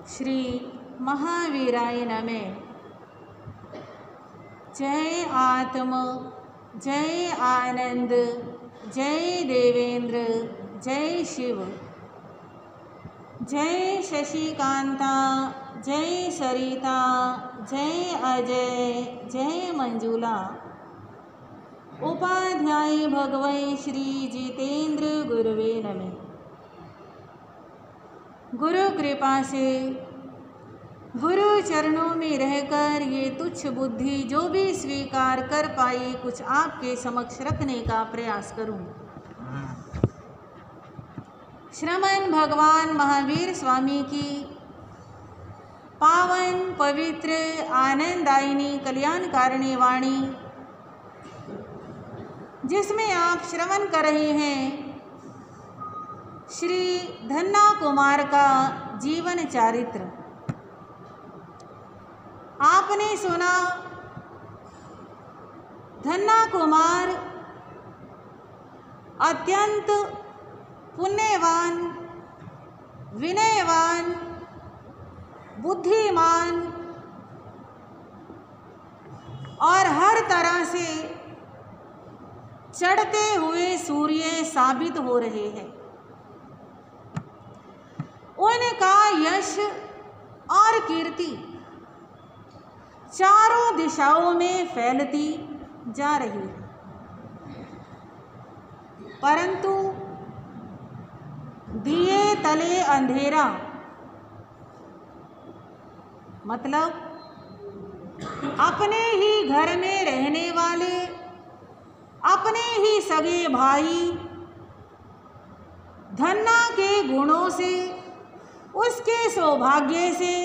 श्री महावीराय नमः। जय आत्म, जय आनंद, जय देवेंद्र, जय शिव, जय शशिकांता, जय सरिता, जय अजय, जय मंजुला। उपाध्याय भगवै श्री जितेंद्र गुरुवे नमः। गुरु कृपा से गुरु चरणों में रहकर ये तुच्छ बुद्धि जो भी स्वीकार कर पाई, कुछ आपके समक्ष रखने का प्रयास करूं। श्रमण भगवान महावीर स्वामी की पावन पवित्र आनंददायिनी कल्याणकारिणी वाणी, जिसमें आप श्रवण कर रहे हैं श्री धन्ना कुमार का जीवन चारित्र। आपने सुना धन्ना कुमार अत्यंत पुण्यवान, विनयवान, बुद्धिमान और हर तरह से चढ़ते हुए सूर्य साबित हो रहे हैं। उनका यश और कीर्ति चारों दिशाओं में फैलती जा रही है, परंतु दिए तले अंधेरा, मतलब अपने ही घर में रहने वाले, अपने ही सगे भाई धन्ना के गुणों से, उसके सौभाग्य से,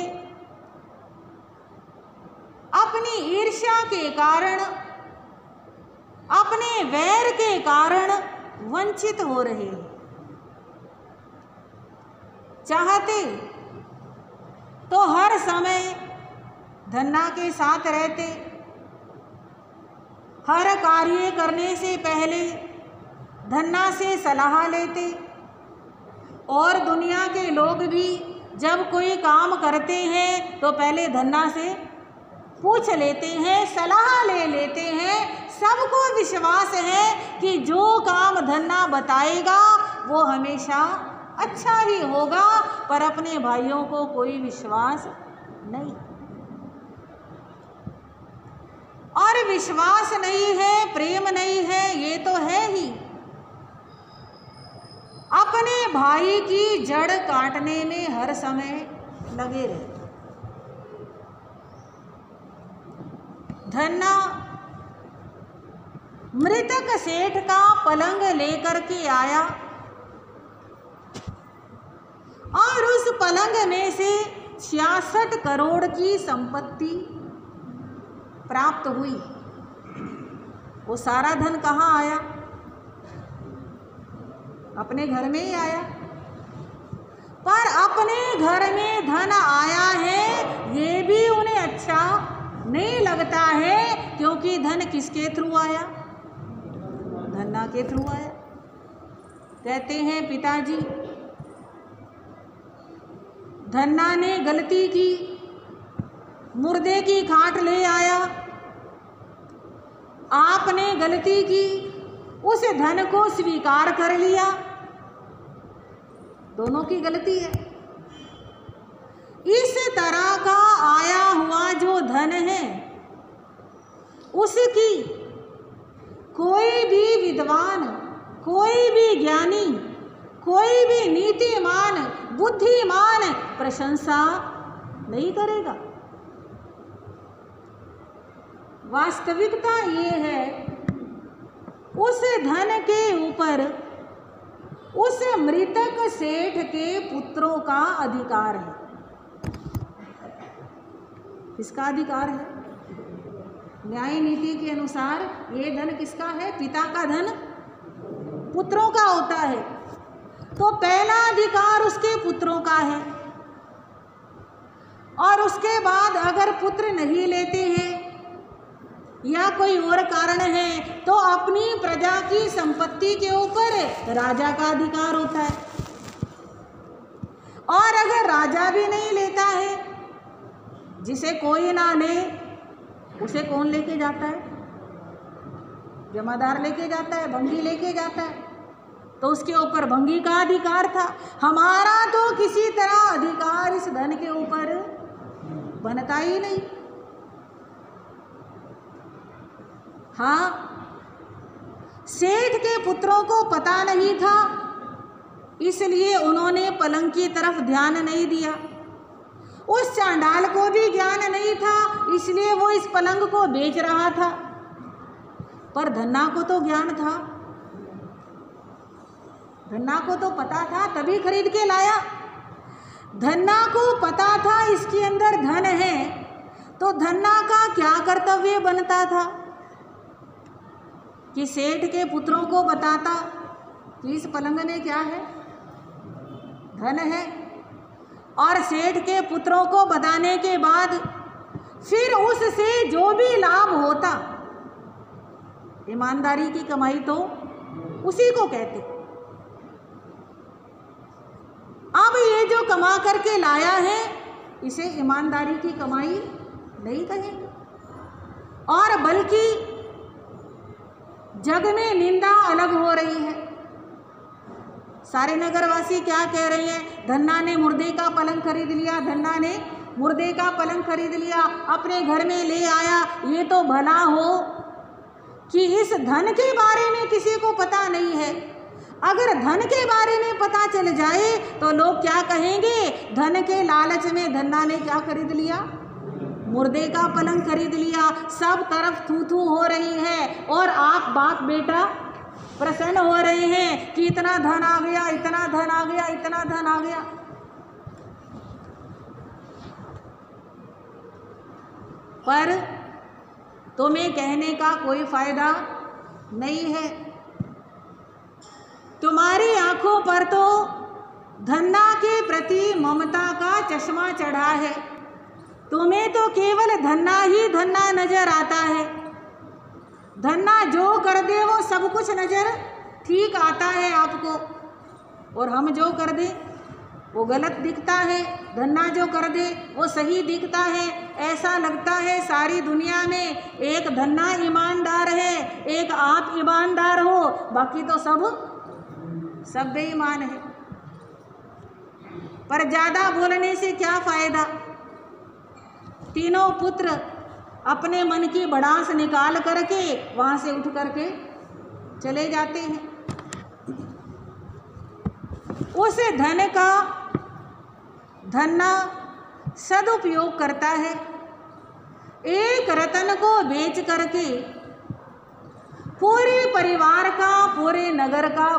अपनी ईर्ष्या के कारण, अपने वैर के कारण वंचित हो रहे हैं। चाहते तो हर समय धन्ना के साथ रहते, हर कार्य करने से पहले धन्ना से सलाह लेते, और दुनिया के लोग भी जब कोई काम करते हैं तो पहले धन्ना से पूछ लेते हैं, सलाह ले लेते हैं। सबको विश्वास है कि जो काम धन्ना बताएगा वो हमेशा अच्छा ही होगा, पर अपने भाइयों को कोई विश्वास नहीं, और विश्वास नहीं है, प्रेम नहीं है, ये तो है ही। अपने भाई की जड़ काटने में हर समय लगे रहते। धन्ना मृतक सेठ का पलंग लेकर के आया, और उस पलंग में से 66 करोड़ की संपत्ति प्राप्त हुई। वो सारा धन कहाँ आया? अपने घर में ही आया। पर अपने घर में धन आया है ये भी उन्हें अच्छा नहीं लगता है, क्योंकि धन किसके थ्रू आया? धन्ना के थ्रू आया। कहते हैं पिताजी, धन्ना ने गलती की, मुर्दे की खाट ले आया। आपने गलती की, उस धन को स्वीकार कर लिया। दोनों की गलती है। इस तरह का आया हुआ जो धन है, उसकी कोई भी विद्वान, कोई भी ज्ञानी, कोई भी नीतिमान, बुद्धिमान प्रशंसा नहीं करेगा। वास्तविकता ये है, उस धन के ऊपर उस मृतक सेठ के पुत्रों का अधिकार है। किसका अधिकार है? न्याय नीति के अनुसार ये धन किसका है? पिता का धन पुत्रों का होता है, तो पहला अधिकार उसके पुत्रों का है। और उसके बाद अगर पुत्र नहीं लेते हैं या कोई और कारण है तो अपनी प्रजा की संपत्ति के ऊपर राजा का अधिकार होता है। और अगर राजा भी नहीं लेता है, जिसे कोई ना ले, उसे कौन लेके जाता है? जमादार लेके जाता है, भंगी लेके जाता है। तो उसके ऊपर भंगी का अधिकार था। हमारा तो किसी तरह अधिकार इस धन के ऊपर बनता ही नहीं। हाँ, सेठ के पुत्रों को पता नहीं था, इसलिए उन्होंने पलंग की तरफ ध्यान नहीं दिया। उस चांडाल को भी ज्ञान नहीं था, इसलिए वो इस पलंग को बेच रहा था। पर धन्ना को तो ज्ञान था, धन्ना को तो पता था, तभी खरीद के लाया। धन्ना को पता था इसके अंदर धन है, तो धन्ना का क्या कर्तव्य बनता था कि सेठ के पुत्रों को बताता कि इस पलंग में क्या है, धन है। और सेठ के पुत्रों को बताने के बाद फिर उससे जो भी लाभ होता, ईमानदारी की कमाई तो उसी को कहते। अब ये जो कमा करके लाया है, इसे ईमानदारी की कमाई नहीं कहेंगे, और बल्कि जग में निंदा अलग हो रही है। सारे नगरवासी क्या कह रहे हैं? धन्ना ने मुर्दे का पलंग खरीद लिया, धन्ना ने मुर्दे का पलंग खरीद लिया, अपने घर में ले आया। ये तो भला हो कि इस धन के बारे में किसी को पता नहीं है। अगर धन के बारे में पता चल जाए तो लोग क्या कहेंगे? धन के लालच में धन्ना ने क्या खरीद लिया? मुर्दे का पलंग खरीद लिया। सब तरफ थू थू हो रही है और आप बाप बेटा प्रसन्न हो रहे हैं कि इतना धन आ गया, इतना धन आ गया, इतना धन आ गया। पर तुम्हें कहने का कोई फायदा नहीं है। तुम्हारी आंखों पर तो धन्ना के प्रति ममता का चश्मा चढ़ा है। तुम्हें तो केवल धन्ना ही धन्ना नजर आता है। धन्ना जो कर दे वो सब कुछ नजर ठीक आता है आपको, और हम जो कर दे वो गलत दिखता है। धन्ना जो कर दे वो सही दिखता है। ऐसा लगता है सारी दुनिया में एक धन्ना ईमानदार है, एक आप ईमानदार हो, बाकी तो सब बेईमान है। पर ज़्यादा बोलने से क्या फायदा? तीनों पुत्र अपने मन की भड़ास निकाल करके वहाँ से उठ करके चले जाते हैं। उस धन का धन्ना सदुपयोग करता है। एक रतन को बेच करके पूरे परिवार का, पूरे नगर का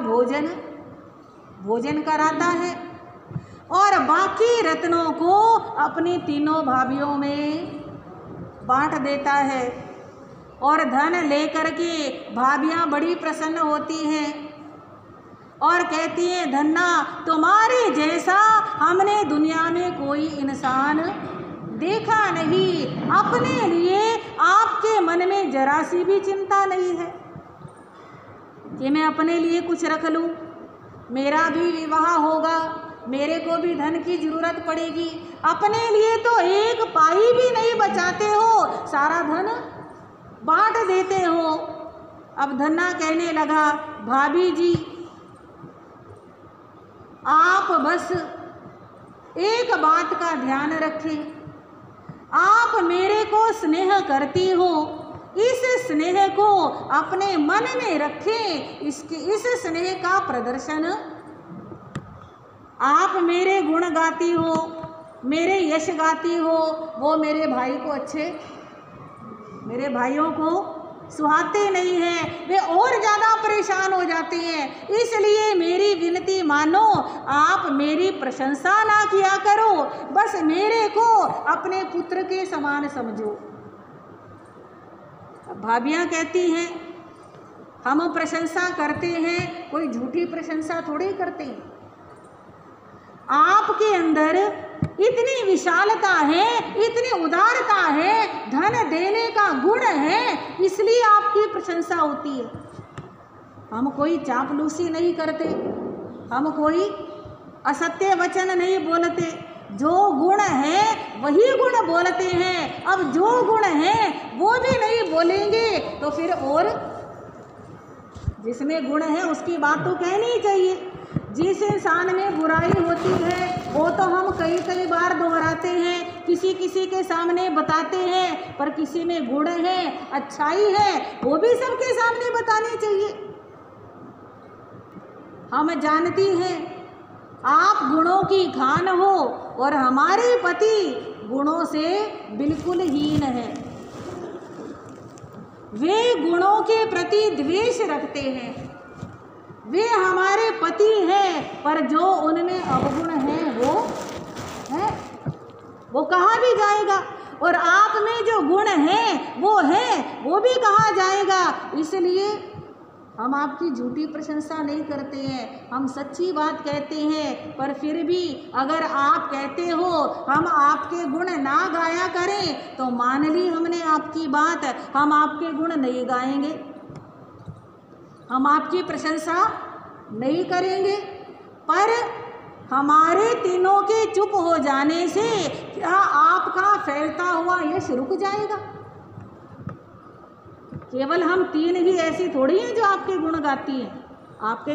भोजन कराता है, और बाकी रत्नों को अपनी तीनों भाभीयों में बांट देता है। और धन लेकर के भाभियाँ बड़ी प्रसन्न होती हैं और कहती हैं, धन्ना तुम्हारे जैसा हमने दुनिया में कोई इंसान देखा नहीं। अपने लिए आपके मन में जरा सी भी चिंता नहीं है कि मैं अपने लिए कुछ रख लूं, मेरा भी विवाह होगा, मेरे को भी धन की जरूरत पड़ेगी। अपने लिए तो एक पाई भी नहीं बचाते हो, सारा धन बांट देते हो। अब धन्ना कहने लगा, भाभी जी आप बस एक बात का ध्यान रखें, आप मेरे को स्नेह करती हो, इस स्नेह को अपने मन में रखें। इस स्नेह का प्रदर्शन, आप मेरे गुण गाती हो, मेरे यश गाती हो, वो मेरे भाई को मेरे भाइयों को सुहाते नहीं हैं, वे और ज़्यादा परेशान हो जाते हैं। इसलिए मेरी विनती मानो, आप मेरी प्रशंसा ना किया करो, बस मेरे को अपने पुत्र के समान समझो। भाभियाँ कहती हैं, हम प्रशंसा करते हैं, कोई झूठी प्रशंसा थोड़ी करते हैं। आपके अंदर इतनी विशालता है, इतनी उदारता है, धन देने का गुण है, इसलिए आपकी प्रशंसा होती है। हम कोई चापलूसी नहीं करते, हम कोई असत्य वचन नहीं बोलते, जो गुण है वही गुण बोलते हैं। अब जो गुण है वो भी नहीं बोलेंगे तो फिर और जिसमें गुण है उसकी बात तो कहनी ही चाहिए। जिस इंसान में बुराई होती है वो तो हम कई कई बार दोहराते हैं, किसी किसी के सामने बताते हैं, पर किसी में गुण है, अच्छाई है, वो भी सबके सामने बतानी चाहिए। हम जानती हैं आप गुणों की खान हो और हमारे पति गुणों से बिल्कुल हीन है। वे गुणों के प्रति द्वेष रखते हैं, वे हमारे पति हैं, पर जो उनमें अवगुण है वो कहा भी जाएगा, और आप में जो गुण है वो भी कहा जाएगा। इसलिए हम आपकी झूठी प्रशंसा नहीं करते हैं, हम सच्ची बात कहते हैं। पर फिर भी अगर आप कहते हो हम आपके गुण ना गाया करें तो मान ली हमने आपकी बात, हम आपके गुण नहीं गाएंगे, हम आपकी प्रशंसा नहीं करेंगे। पर हमारे तीनों के चुप हो जाने से क्या आपका फैलता हुआ यश रुक जाएगा? केवल हम तीन ही ऐसी थोड़ी हैं जो आपके गुण गाती हैं। आपके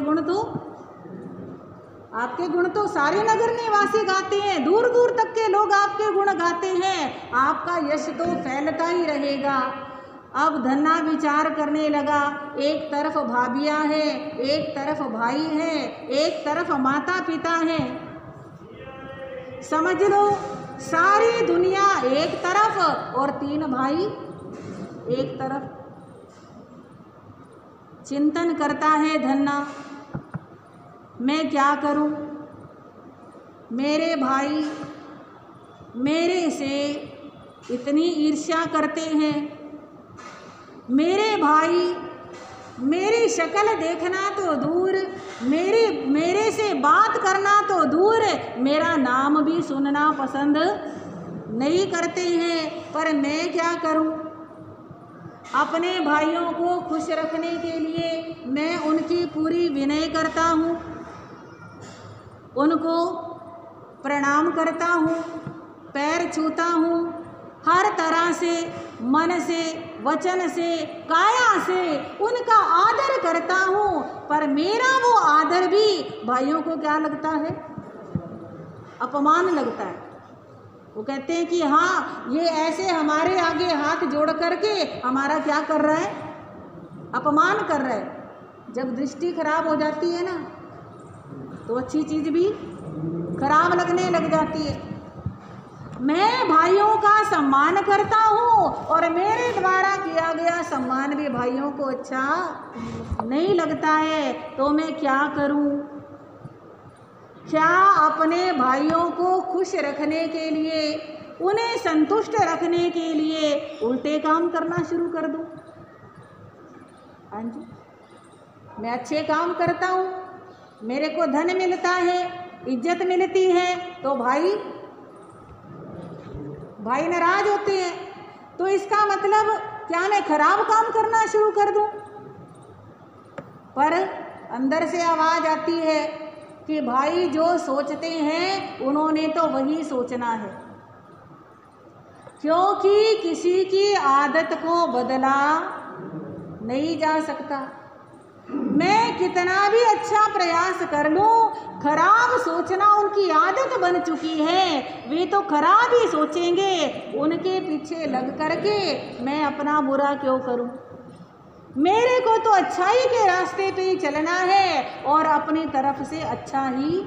गुण तो सारे नगर निवासी गाते हैं, दूर दूर तक के लोग आपके गुण गाते हैं। आपका यश तो फैलता ही रहेगा। अब धन्ना विचार करने लगा, एक तरफ भाभियाँ हैं, एक तरफ भाई हैं, एक तरफ माता पिता हैं। समझ लो सारी दुनिया एक तरफ और तीन भाई एक तरफ। चिंतन करता है धन्ना, मैं क्या करूं? मेरे भाई मेरे से इतनी ईर्ष्या करते हैं, मेरे भाई मेरी शक्ल देखना तो दूर, मेरे से बात करना तो दूर, मेरा नाम भी सुनना पसंद नहीं करते हैं। पर मैं क्या करूं? अपने भाइयों को खुश रखने के लिए मैं उनकी पूरी विनय करता हूँ, उनको प्रणाम करता हूँ, पैर छूता हूँ, हर तरह से मन से वचन से काया से उनका आदर करता हूँ। पर मेरा वो आदर भी भाइयों को क्या लगता है? अपमान लगता है। वो कहते हैं कि हाँ ये ऐसे हमारे आगे हाथ जोड़ करके हमारा क्या कर रहा है? अपमान कर रहा है। जब दृष्टि खराब हो जाती है ना तो अच्छी चीज़ भी खराब लगने लग जाती है। मैं भाइयों का सम्मान करता हूँ और मेरे द्वारा किया गया सम्मान भी भाइयों को अच्छा नहीं लगता है, तो मैं क्या करूँ? क्या अपने भाइयों को खुश रखने के लिए, उन्हें संतुष्ट रखने के लिए उल्टे काम करना शुरू कर दूँ? हाँ जी, मैं अच्छे काम करता हूँ, मेरे को धन मिलता है, इज्जत मिलती है, तो भाई नाराज होते हैं। तो इसका मतलब क्या मैं खराब काम करना शुरू कर दूँ? पर अंदर से आवाज़ आती है कि भाई जो सोचते हैं उन्होंने तो वही सोचना है, क्योंकि किसी की आदत को बदला नहीं जा सकता। मैं कितना भी अच्छा प्रयास कर लूं, खराब सोचना उनकी आदत बन चुकी है, वे तो खराब ही सोचेंगे। उनके पीछे लग करके मैं अपना बुरा क्यों करूं? मेरे को तो अच्छाई के रास्ते पे ही चलना है और अपनी तरफ से अच्छा ही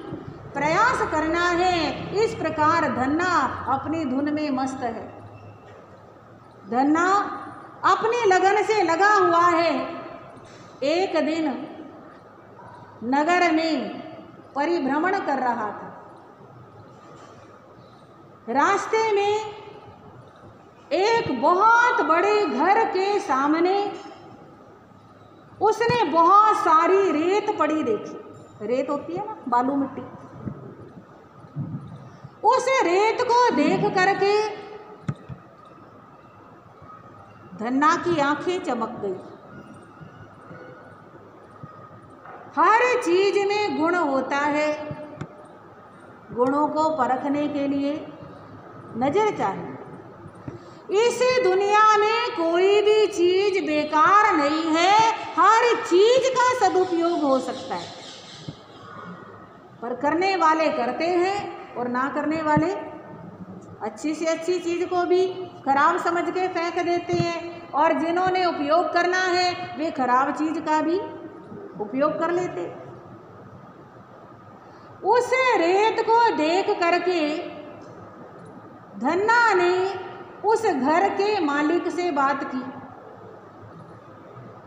प्रयास करना है। इस प्रकार धन्ना अपनी धुन में मस्त है। धन्ना अपनी लगन से लगा हुआ है। एक दिन नगर में परिभ्रमण कर रहा था। रास्ते में एक बहुत बड़े घर के सामने उसने बहुत सारी रेत पड़ी देखी। रेत होती है ना, बालू मिट्टी। उस रेत को देख करके धन्ना की आंखें चमक गई। हर चीज में गुण होता है, गुणों को परखने के लिए नजर चाहिए। इस दुनिया में कोई भी चीज बेकार नहीं है, हर चीज का सदुपयोग हो सकता है, पर करने वाले करते हैं और ना करने वाले अच्छी से अच्छी चीज को भी खराब समझ के फेंक देते हैं, और जिन्होंने उपयोग करना है वे खराब चीज का भी उपयोग कर लेते। उस रेत को देख करके धन्ना ने उस घर के मालिक से बात की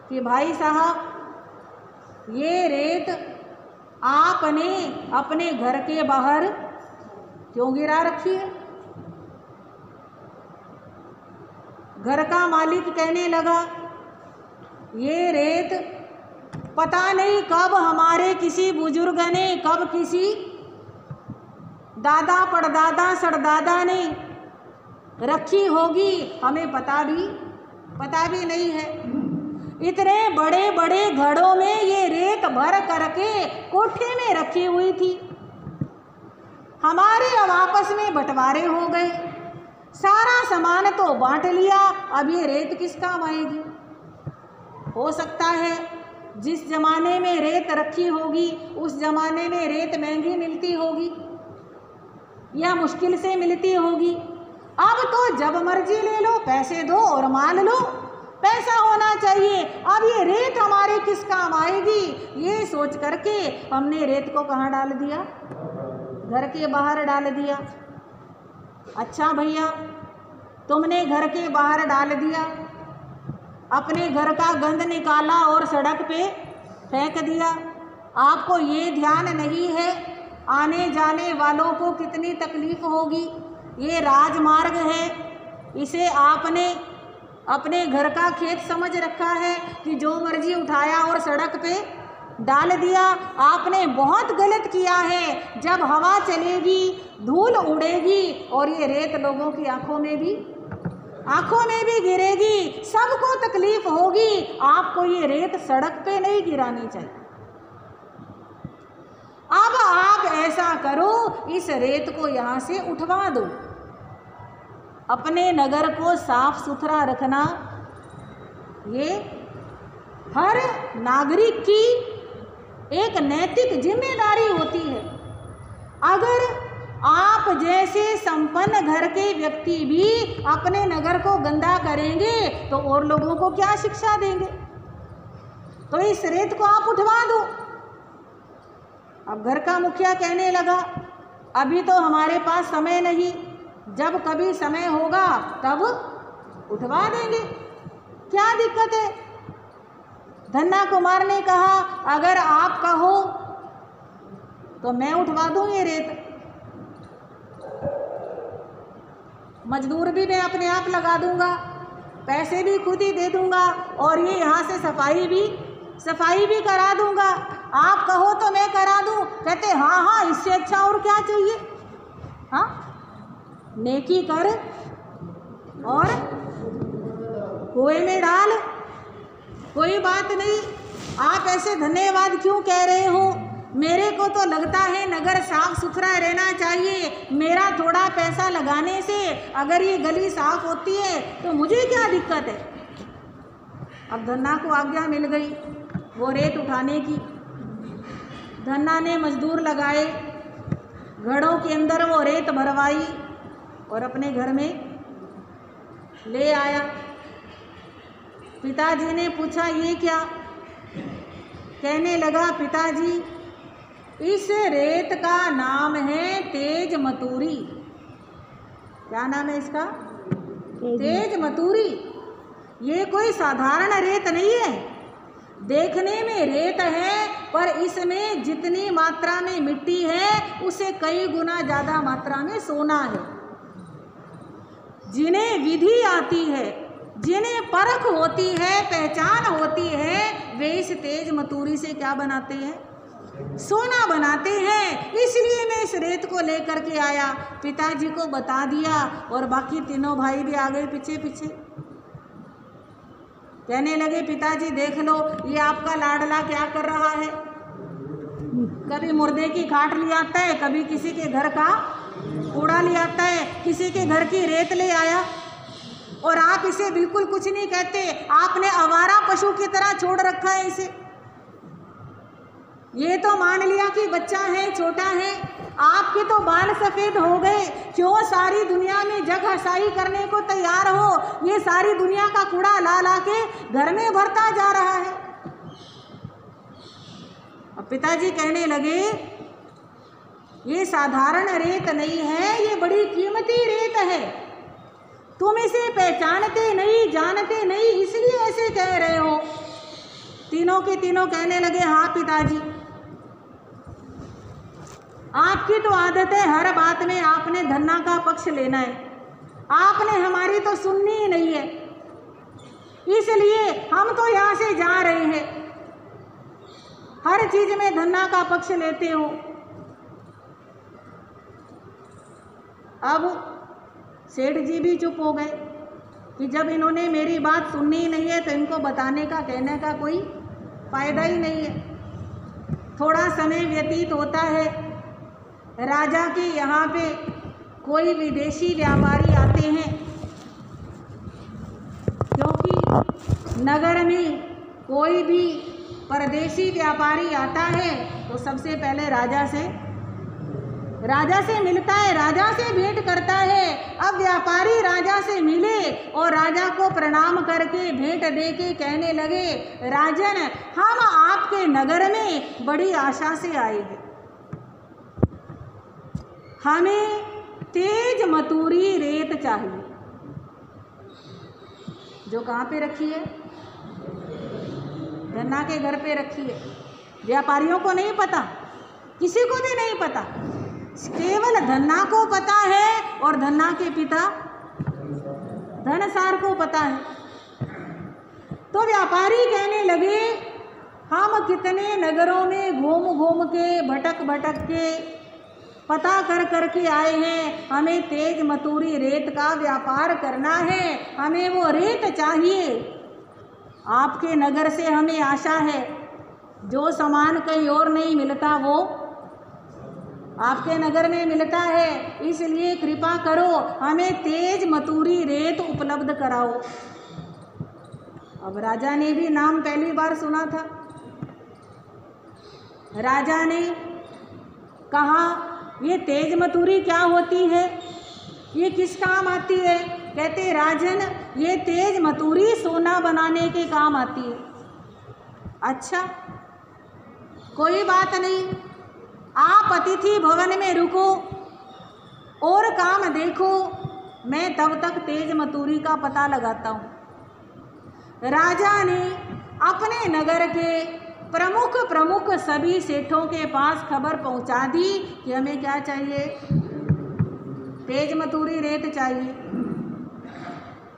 कि भाई साहब, ये रेत आपने अपने घर के बाहर क्यों गिरा रखी है? घर का मालिक कहने लगा, ये रेत पता नहीं कब हमारे किसी बुजुर्ग ने, कब किसी दादा परदादा सरदादा ने रखी होगी, हमें पता भी नहीं है। इतने बड़े बड़े घड़ों में ये रेत भर करके कोठे में रखी हुई थी। हमारे अब आपस में बंटवारे हो गए, सारा सामान तो बांट लिया, अब ये रेत किस काम आएगी? हो सकता है जिस जमाने में रेत रखी होगी उस जमाने में रेत महंगी मिलती होगी या मुश्किल से मिलती होगी। अब तो जब मर्जी ले लो, पैसे दो और माल लो, पैसा होना चाहिए। अब ये रेत हमारे किस काम आएगी? ये सोच करके हमने रेत को कहाँ डाल दिया? घर के बाहर डाल दिया। अच्छा भैया, तुमने घर के बाहर डाल दिया, अपने घर का गंद निकाला और सड़क पे फेंक दिया। आपको ये ध्यान नहीं है आने जाने वालों को कितनी तकलीफ होगी। ये राजमार्ग है, इसे आपने अपने घर का खेत समझ रखा है कि जो मर्जी उठाया और सड़क पे डाल दिया। आपने बहुत गलत किया है। जब हवा चलेगी, धूल उड़ेगी और ये रेत लोगों की आंखों में भी गिरेगी, सबको तकलीफ होगी। आपको ये रेत सड़क पे नहीं गिरानी चाहिए। अब आप ऐसा करो, इस रेत को यहाँ से उठवा दो। अपने नगर को साफ सुथरा रखना ये हर नागरिक की एक नैतिक जिम्मेदारी होती है। अगर आप जैसे संपन्न घर के व्यक्ति भी अपने नगर को गंदा करेंगे तो और लोगों को क्या शिक्षा देंगे? तो इस रेत को आप उठवा दो। अब घर का मुखिया कहने लगा, अभी तो हमारे पास समय नहीं, जब कभी समय होगा तब उठवा देंगे, क्या दिक्कत है? धन्ना कुमार ने कहा, अगर आप कहो तो मैं उठवा दूं ये रेत। मजदूर भी मैं अपने आप लगा दूंगा, पैसे भी खुद ही दे दूंगा और ये यहाँ से सफाई भी करा दूंगा। आप कहो तो मैं करा दूं। कहते हाँ हाँ, इससे अच्छा और क्या चाहिए? हाँ, नेकी कर और कुएं में डाल, कोई बात नहीं। आप ऐसे धन्यवाद क्यों कह रहे हो? मेरे को तो लगता है नगर साफ सुथरा रहना चाहिए। मेरा थोड़ा पैसा लगाने से अगर ये गली साफ होती है तो मुझे क्या दिक्कत है? अब धन्ना को आज्ञा मिल गई वो रेत उठाने की। धन्ना ने मजदूर लगाए, घड़ों के अंदर वो रेत भरवाई और अपने घर में ले आया। पिताजी ने पूछा, ये क्या? कहने लगा, पिताजी इस रेत का नाम है तेज मतूरी। क्या नाम है इसका? तेज मतूरी। ये कोई साधारण रेत नहीं है। देखने में रेत है पर इसमें जितनी मात्रा में मिट्टी है उससे कई गुना ज़्यादा मात्रा में सोना है। जिन्हें विधि आती है, जिन्हें परख होती है, पहचान होती है, वे इस तेज मतूरी से क्या बनाते हैं? सोना बनाते हैं, इसलिए मैं इस रेत को लेकर के आया। पिताजी को बता दिया और बाकी तीनों भाई भी आ गए पीछे पीछे। कहने लगे पिताजी देख लो ये आपका लाडला क्या कर रहा है, कभी मुर्दे की खाट ले आता है, कभी किसी के घर का कूड़ा ले आता है, किसी के घर की रेत ले आया, और आप इसे बिल्कुल कुछ नहीं कहते। आपने आवारा पशु की तरह छोड़ रखा है इसे। ये तो मान लिया कि बच्चा है, छोटा है, आपके तो बाल सफ़ेद हो गए, क्यों सारी दुनिया में जग हसाई करने को तैयार हो। ये सारी दुनिया का कूड़ा ला ला के घर में भरता जा रहा है। अब पिताजी कहने लगे ये साधारण रेत नहीं है, ये बड़ी कीमती रेत है, तुम इसे पहचानते नहीं, जानते नहीं, इसलिए ऐसे कह रहे हो। तीनों के तीनों कहने लगे हाँ पिताजी, आपकी तो आदत है हर बात में आपने धन्ना का पक्ष लेना है, आपने हमारी तो सुननी ही नहीं है, इसलिए हम तो यहाँ से जा रहे हैं। हर चीज में धन्ना का पक्ष लेते हो। अब सेठ जी भी चुप हो गए कि जब इन्होंने मेरी बात सुननी ही नहीं है तो इनको बताने का, कहने का कोई फायदा ही नहीं है। थोड़ा समय व्यतीत होता है, राजा के यहाँ पे कोई विदेशी व्यापारी आते हैं, क्योंकि नगर में कोई भी परदेशी व्यापारी आता है तो सबसे पहले राजा से मिलता है, राजा से भेंट करता है। अब व्यापारी राजा से मिले और राजा को प्रणाम करके भेंट दे के कहने लगे राजन, हम आपके नगर में बड़ी आशा से आए हैं, हमें तेज मतूरी रेत चाहिए। जो कहाँ पे रखी है? धन्ना के घर पे रखी है। व्यापारियों को नहीं पता, किसी को भी नहीं पता, केवल धन्ना को पता है और धन्ना के पिता धनसार को पता है। तो व्यापारी कहने लगे हम कितने नगरों में घूम घूम के, भटक भटक के, पता कर कर के आए हैं, हमें तेज मतूरी रेत का व्यापार करना है, हमें वो रेत चाहिए। आपके नगर से हमें आशा है, जो सामान कहीं और नहीं मिलता वो आपके नगर में मिलता है, इसलिए कृपा करो हमें तेज मतूरी रेत उपलब्ध कराओ। अब राजा ने भी नाम पहली बार सुना था। राजा ने कहा ये तेज मतूरी क्या होती है, ये किस काम आती है? कहते राजन ये तेज मतूरी सोना बनाने के काम आती है। अच्छा कोई बात नहीं, आप अतिथि भवन में रुको और काम देखो, मैं तब तक तेज मतूरी का पता लगाता हूँ। राजा ने अपने नगर के प्रमुख सभी सेठों के पास खबर पहुँचा दी कि हमें क्या चाहिए, तेज मतूरी रेत चाहिए।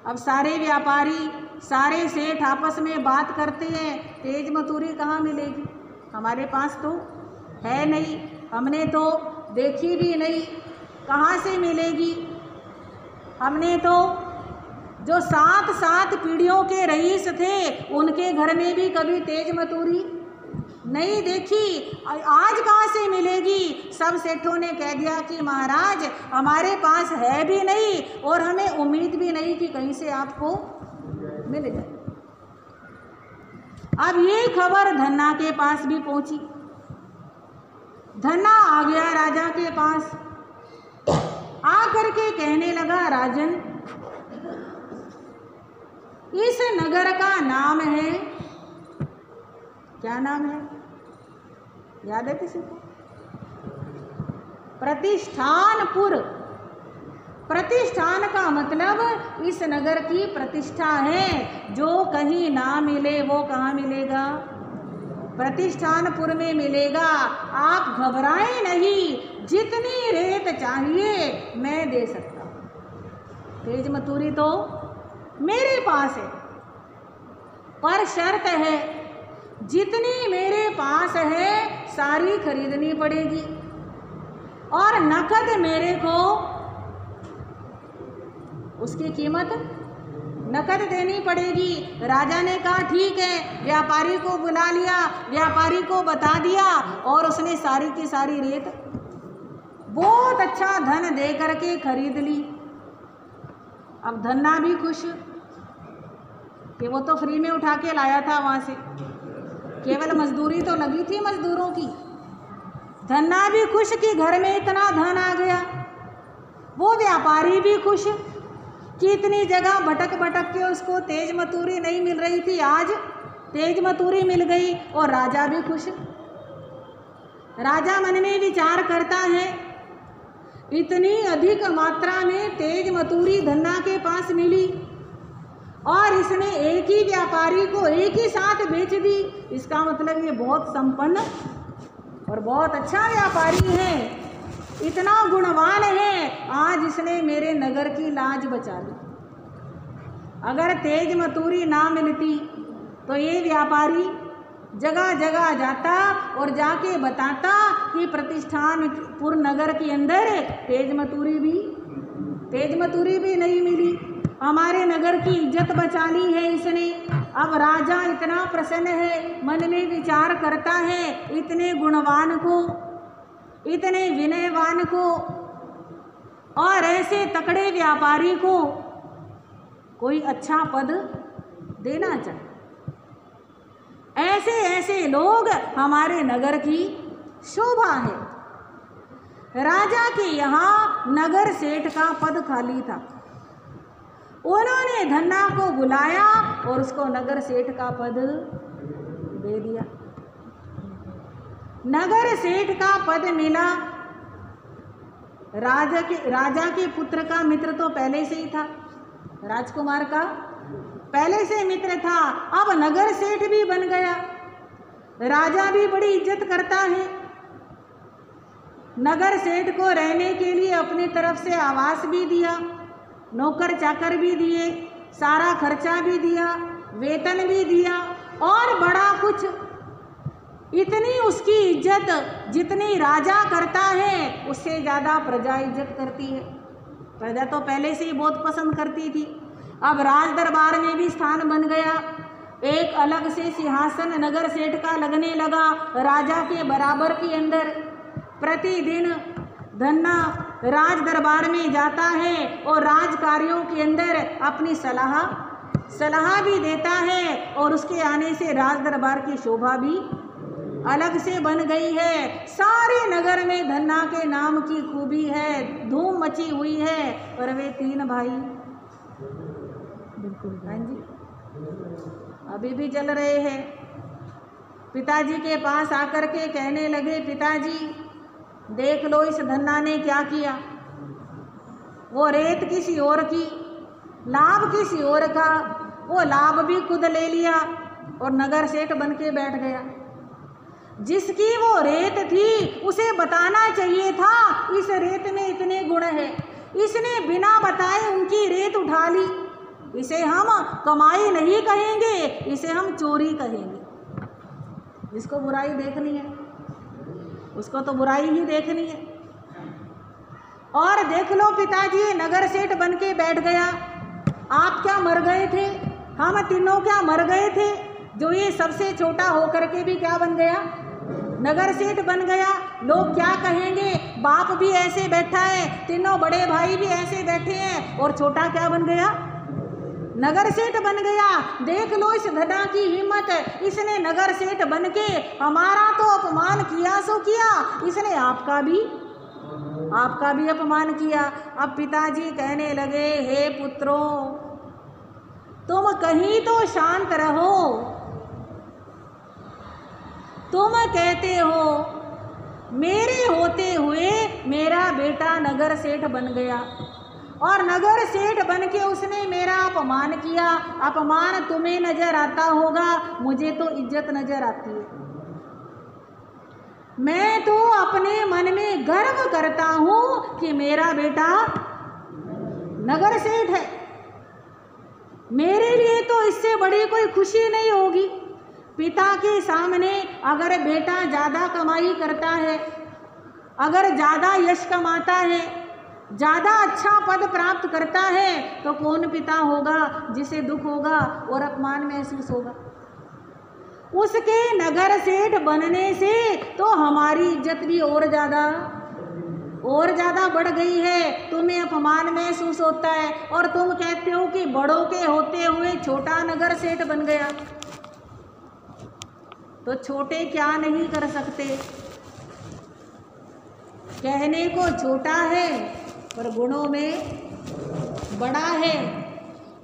अब सारे व्यापारी, सारे सेठ आपस में बात करते हैं, तेज मतूरी कहाँ मिलेगी, हमारे पास तो है नहीं, हमने तो देखी भी नहीं, कहाँ से मिलेगी। हमने तो जो 7 पीढ़ियों के रईस थे उनके घर में भी कभी तेज मतूरी नहीं देखी, आज कहाँ से मिलेगी। सब सेठों ने कह दिया कि महाराज हमारे पास है भी नहीं और हमें उम्मीद भी नहीं कि कहीं से आपको मिल जाए। अब ये खबर धन्ना के पास भी पहुंची। धन्ना आ गया राजा के पास, आकर के कहने लगा राजन इस नगर का नाम है, क्या नाम है याद है किसी को? प्रतिष्ठानपुर। प्रतिष्ठान का मतलब इस नगर की प्रतिष्ठा है, जो कहीं ना मिले वो कहाँ मिलेगा? प्रतिष्ठानपुर में मिलेगा। आप घबराएं नहीं, जितनी रेत चाहिए मैं दे सकता हूँ। तेज मतूरी तो मेरे पास है, पर शर्त है जितनी मेरे पास है सारी खरीदनी पड़ेगी और नकद मेरे को उसकी कीमत नकद देनी पड़ेगी। राजा ने कहा ठीक है, व्यापारी को बुला लिया, व्यापारी को बता दिया और उसने सारी की सारी रेत बहुत अच्छा धन दे करके खरीद ली। अब धन्ना भी खुश कि वो तो फ्री में उठा के लाया था वहाँ से, केवल मजदूरी तो लगी थी मजदूरों की। धन्ना भी खुश कि घर में इतना धन आ गया। वो व्यापारी भी खुश कि इतनी जगह भटक भटक के उसको तेज मजदूरी नहीं मिल रही थी, आज तेज मजदूरी मिल गई। और राजा भी खुश। राजा मन में विचार करता है, इतनी अधिक मात्रा में तेज मजदूरी धन्ना के पास मिली और इसने एक ही व्यापारी को एक ही साथ बेच दी। इसका मतलब ये बहुत संपन्न और बहुत अच्छा व्यापारी है, इतना गुणवान है। आज इसने मेरे नगर की लाज बचा ली। अगर तेज मजदूरी ना मिलती तो ये व्यापारी जगह जगह जाता और जाके बताता कि प्रतिष्ठानपुर नगर के अंदर तेज मजदूरी भी नहीं मिली, हमारे नगर की इज्जत बचा ली है इसने। अब राजा इतना प्रसन्न है, मन में विचार करता है, इतने गुणवान को, इतने विनयवान को और ऐसे तकड़े व्यापारी को कोई अच्छा पद देना चाहिए। ऐसे ऐसे लोग हमारे नगर की शोभा है। राजा के यहाँ नगर सेठ का पद खाली था। उन्होंने धन्ना को बुलाया और उसको नगर सेठ का पद दे दिया। नगर सेठ का पद मिला। राजा के पुत्र का मित्र तो पहले से ही था, राजकुमार का पहले से मित्र था, अब नगर सेठ भी बन गया। राजा भी बड़ी इज्जत करता है। नगर सेठ को रहने के लिए अपनी तरफ से आवास भी दिया, नौकर चाकर भी दिए, सारा खर्चा भी दिया, वेतन भी दिया और बड़ा कुछ। इतनी उसकी इज्जत जितनी राजा करता है उससे ज़्यादा प्रजा इज्जत करती है। प्रजा तो पहले से ही बहुत पसंद करती थी। अब राज दरबार में भी स्थान बन गया। एक अलग से सिंहासन नगर सेठ का लगने लगा राजा के बराबर के अंदर। प्रतिदिन धन्ना राज दरबार में जाता है और राज कार्यों के अंदर अपनी सलाह भी देता है और उसके आने से राज दरबार की शोभा भी अलग से बन गई है। सारे नगर में धन्ना के नाम की खूबी है, धूम मची हुई है। और वे तीन भाई बिल्कुल हाँ जी अभी भी चल रहे हैं। पिताजी के पास आकर के कहने लगे, पिताजी देख लो इस धन्ना ने क्या किया। वो रेत किसी और की, लाभ किसी और का, वो लाभ भी खुद ले लिया और नगर सेठ बन के बैठ गया। जिसकी वो रेत थी उसे बताना चाहिए था इस रेत में इतने गुण है, इसने बिना बताए उनकी रेत उठा ली। इसे हम कमाई नहीं कहेंगे, इसे हम चोरी कहेंगे। जिसको बुराई देखनी है उसको तो बुराई ही देखनी है। और देख लो पिताजी नगर सेठ बन के बैठ गया। आप क्या मर गए थे, हम तीनों क्या मर गए थे। जो ये सबसे छोटा होकर के भी क्या बन गया, नगर सेठ बन गया। लोग क्या कहेंगे, बाप भी ऐसे बैठा है, तीनों बड़े भाई भी ऐसे बैठे हैं और छोटा क्या बन गया, नगर सेठ बन गया। देख लो इस धन्ना की हिम्मत, इसने नगर सेठ बन के हमारा तो अपमान किया सो किया, इसने आपका भी अपमान किया। अब पिताजी कहने लगे, हे पुत्रों तुम कहीं तो शांत रहो। तुम कहते हो मेरे होते हुए मेरा बेटा नगर सेठ बन गया और नगर सेठ बन के उसने मेरा अपमान किया। अपमान तुम्हें नजर आता होगा, मुझे तो इज्जत नजर आती है। मैं तो अपने मन में गर्व करता हूँ कि मेरा बेटा नगर सेठ है। मेरे लिए तो इससे बड़ी कोई खुशी नहीं होगी। पिता के सामने अगर बेटा ज़्यादा कमाई करता है, अगर ज़्यादा यश कमाता है, ज़्यादा अच्छा पद प्राप्त करता है, तो कौन पिता होगा जिसे दुख होगा और अपमान महसूस होगा? उसके नगर सेठ बनने से तो हमारी इज्जत भी और ज़्यादा बढ़ गई है। तुम्हें अपमान महसूस होता है और तुम कहते हो कि बड़ों के होते हुए छोटा नगर सेठ बन गया। तो छोटे क्या नहीं कर सकते? कहने को छोटा है पर गुणों में बड़ा है।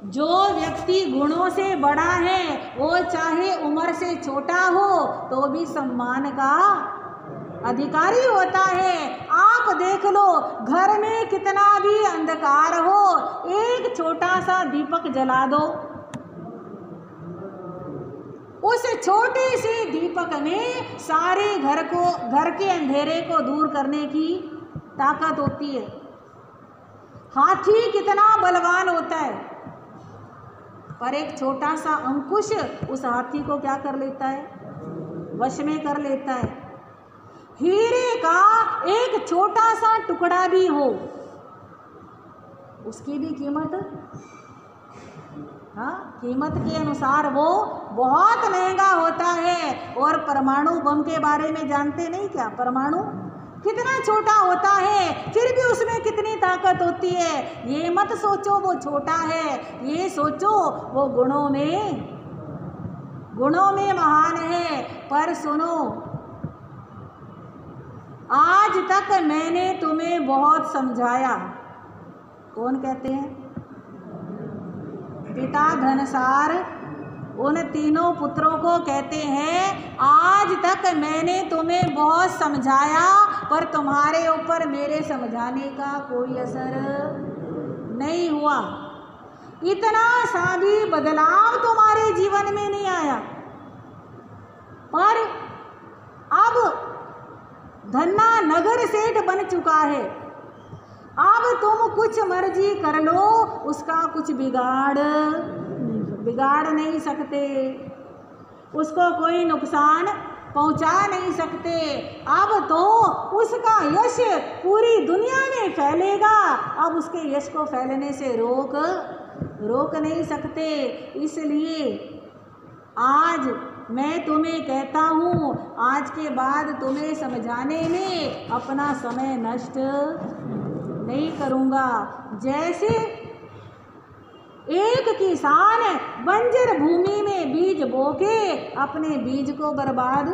जो व्यक्ति गुणों से बड़ा है वो चाहे उम्र से छोटा हो तो भी सम्मान का अधिकारी होता है। आप देख लो, घर में कितना भी अंधकार हो, एक छोटा सा दीपक जला दो, उस छोटे से दीपक में सारे घर के अंधेरे को दूर करने की ताकत होती है। हाथी कितना बलवान होता है, पर एक छोटा सा अंकुश उस हाथी को क्या कर लेता है? वश में कर लेता है। हीरे का एक छोटा सा टुकड़ा भी हो, उसकी भी कीमत, कीमत के अनुसार वो बहुत महंगा होता है। और परमाणु बम के बारे में जानते नहीं क्या? परमाणु कितना छोटा होता है, फिर भी उसमें कितनी ताकत होती है। ये मत सोचो वो छोटा है, ये सोचो वो गुणों में महान है। पर सुनो, आज तक मैंने तुम्हें बहुत समझाया। कौन कहते हैं? पिता धनसार उन तीनों पुत्रों को कहते हैं, आज तक मैंने तुम्हें बहुत समझाया पर तुम्हारे ऊपर मेरे समझाने का कोई असर नहीं हुआ। इतना सा भी बदलाव तुम्हारे जीवन में नहीं आया। पर अब धन्ना नगर सेठ बन चुका है, अब तुम कुछ मर्जी कर लो, उसका कुछ बिगाड़ नहीं सकते, उसको कोई नुकसान पहुंचा नहीं सकते। अब तो उसका यश पूरी दुनिया में फैलेगा, अब उसके यश को फैलने से रोक नहीं सकते। इसलिए आज मैं तुम्हें कहता हूँ, आज के बाद तुम्हें समझाने में अपना समय नष्ट नहीं करूँगा। जैसे एक किसान बंजर भूमि में बीज बोके अपने बीज को बर्बाद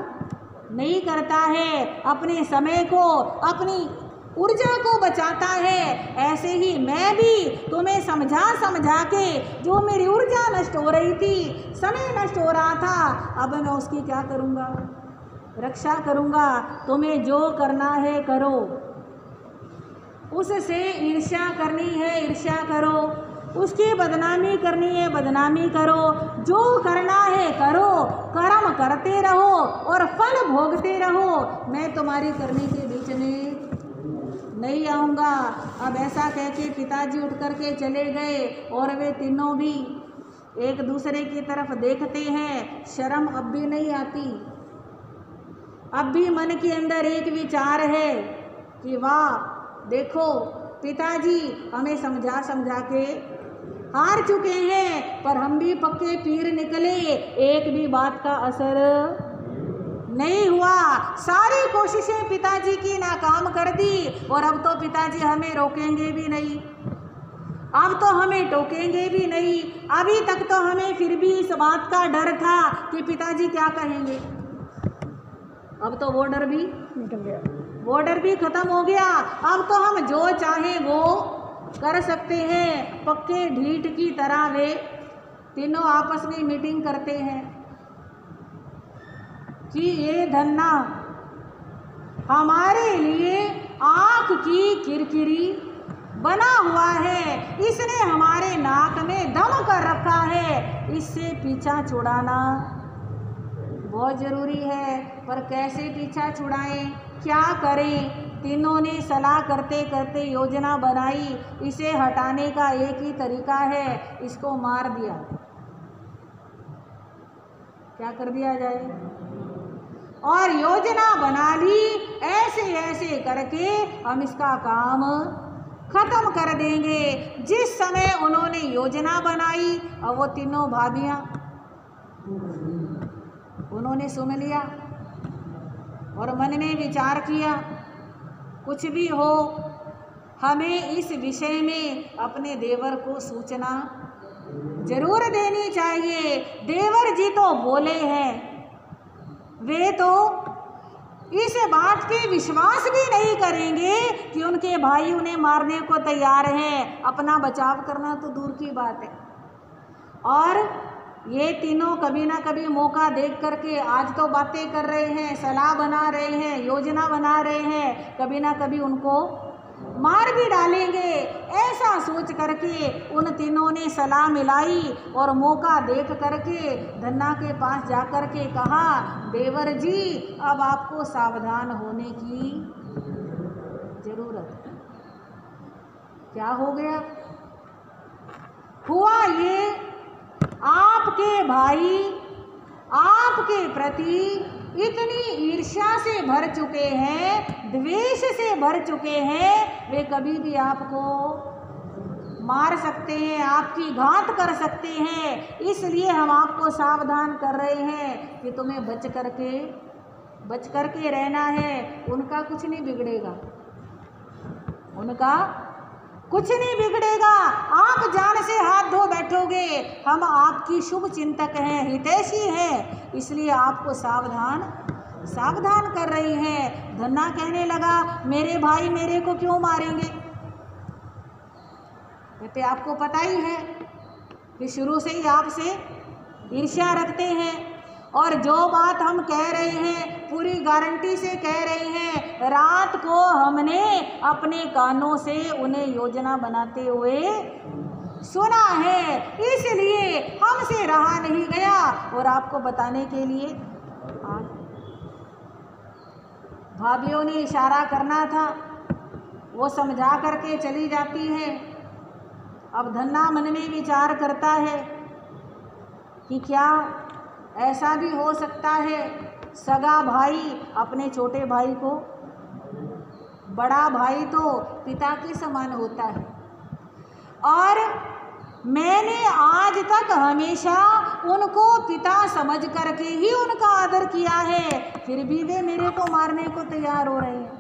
नहीं करता है, अपने समय को, अपनी ऊर्जा को बचाता है, ऐसे ही मैं भी तुम्हें समझा के जो मेरी ऊर्जा नष्ट हो रही थी, समय नष्ट हो रहा था, अब मैं उसकी क्या करूँगा? रक्षा करूँगा। तुम्हें जो करना है करो, उससे ईर्ष्या करनी है ईर्ष्या करो, उसकी बदनामी करनी है बदनामी करो, जो करना है करो, कर्म करते रहो और फल भोगते रहो। मैं तुम्हारी करने के बीच में नहीं आऊँगा। अब ऐसा कह के पिताजी उठ कर के चले गए और वे तीनों भी एक दूसरे की तरफ देखते हैं। शर्म अब भी नहीं आती, अब भी मन के अंदर एक विचार है कि वाह देखो पिताजी हमें समझा के हार चुके हैं, पर हम भी पक्के पीर निकले, एक भी बात का असर नहीं हुआ। सारी कोशिशें पिताजी की नाकाम कर दी और अब तो पिताजी हमें रोकेंगे भी नहीं, अब तो हमें टोकेंगे भी नहीं। अभी तक तो हमें फिर भी इस बात का डर था कि पिताजी क्या कहेंगे, अब तो वो डर भी निकल गया, वो डर भी खत्म हो गया। अब तो हम जो चाहें वो कर सकते हैं। पक्के ढीठ की तरह वे तीनों आपस में मीटिंग करते हैं कि ये धन्ना हमारे लिए आँख की किरकिरी बना हुआ है, इसने हमारे नाक में दम कर रखा है, इससे पीछा छुड़ाना बहुत ज़रूरी है। पर कैसे पीछा छुड़ाएं, क्या करें? तीनों ने सलाह करते करते योजना बनाई। इसे हटाने का एक ही तरीका है, इसको मार दिया। क्या कर दिया जाए। और योजना बना ली, ऐसे ऐसे करके हम इसका काम खत्म कर देंगे। जिस समय उन्होंने योजना बनाई, अब वो तीनों भाभियां उन्होंने सुन लिया और मन में विचार किया, कुछ भी हो हमें इस विषय में अपने देवर को सूचना जरूर देनी चाहिए। देवर जी तो बोले हैं, वे तो इस बात के विश्वास भी नहीं करेंगे कि उनके भाई उन्हें मारने को तैयार हैं। अपना बचाव करना तो दूर की बात है। और ये तीनों कभी ना कभी मौका देख करके आज तो बातें कर रहे हैं, सलाह बना रहे हैं, योजना बना रहे हैं, कभी ना कभी उनको मार भी डालेंगे। ऐसा सोच करके उन तीनों ने सलाह मिलाई और मौका देख करके धन्ना के पास जा कर के कहा, देवर जी अब आपको सावधान होने की जरूरत है। क्या हो गया? हुआ ये, आपके भाई आपके प्रति इतनी ईर्ष्या से भर चुके हैं, द्वेष से भर चुके हैं, वे कभी भी आपको मार सकते हैं, आपकी घात कर सकते हैं। इसलिए हम आपको सावधान कर रहे हैं कि तुम्हें बच करके रहना है। उनका कुछ नहीं बिगड़ेगा, उनका कुछ नहीं बिगड़ेगा। आप जान से हाथ धो बैठोगे, हम आपकी शुभ चिंतक हैं, हितैषी हैं, इसलिए आपको सावधान कर रही हैं। धन्ना कहने लगा, मेरे भाई मेरे को क्यों मारेंगे? कहते आपको पता ही है कि शुरू से ही आपसे ईर्ष्या रखते हैं और जो बात हम कह रहे हैं पूरी गारंटी से कह रहे हैं। रात को हमने अपने कानों से उन्हें योजना बनाते हुए सुना है, इसलिए हमसे रहा नहीं गया और आपको बताने के लिए भाभियों ने इशारा करना था, वो समझा करके चली जाती है। अब धन्ना मन में विचार करता है कि क्या ऐसा भी हो सकता है सगा भाई अपने छोटे भाई को, बड़ा भाई तो पिता के समान होता है, और मैंने आज तक हमेशा उनको पिता समझ करके ही उनका आदर किया है, फिर भी वे मेरे को मारने को तैयार हो रहे हैं।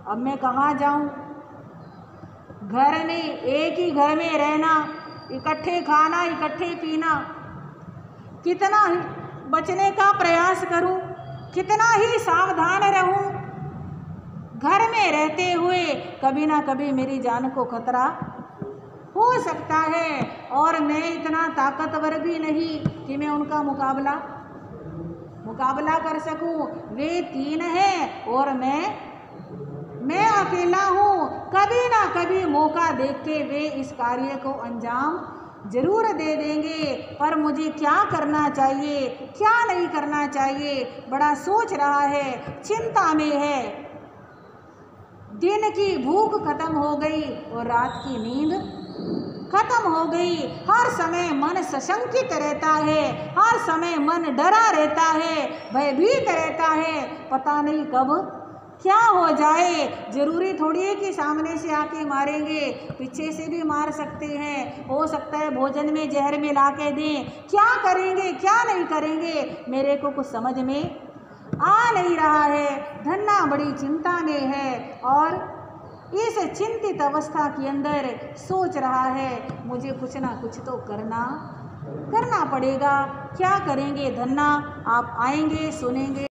अब मैं कहाँ जाऊँ? घर में, एक ही घर में रहना, इकट्ठे खाना, इकट्ठे पीना, कितना ही बचने का प्रयास करूं, कितना ही सावधान रहूं, घर में रहते हुए कभी ना कभी मेरी जान को खतरा हो सकता है। और मैं इतना ताकतवर भी नहीं कि मैं उनका मुकाबला कर सकूं। वे तीन हैं और मैं अकेला हूँ। कभी ना कभी मौका देख के वे इस कार्य को अंजाम जरूर दे देंगे, पर मुझे क्या करना चाहिए, क्या नहीं करना चाहिए, बड़ा सोच रहा है, चिंता में है। दिन की भूख खत्म हो गई और रात की नींद खत्म हो गई। हर समय मन सशंकित रहता है, हर समय मन डरा रहता है, भयभीत रहता है, पता नहीं कब क्या हो जाए। जरूरी थोड़ी है कि सामने से आके मारेंगे, पीछे से भी मार सकते हैं, हो सकता है भोजन में जहर मिला के दें। क्या करेंगे क्या नहीं करेंगे, मेरे को कुछ समझ में आ नहीं रहा है। धन्ना बड़ी चिंता में है और इस चिंतित अवस्था के अंदर सोच रहा है, मुझे कुछ ना कुछ तो करना पड़ेगा। क्या करेंगे धन्ना, आप आएंगे सुनेंगे।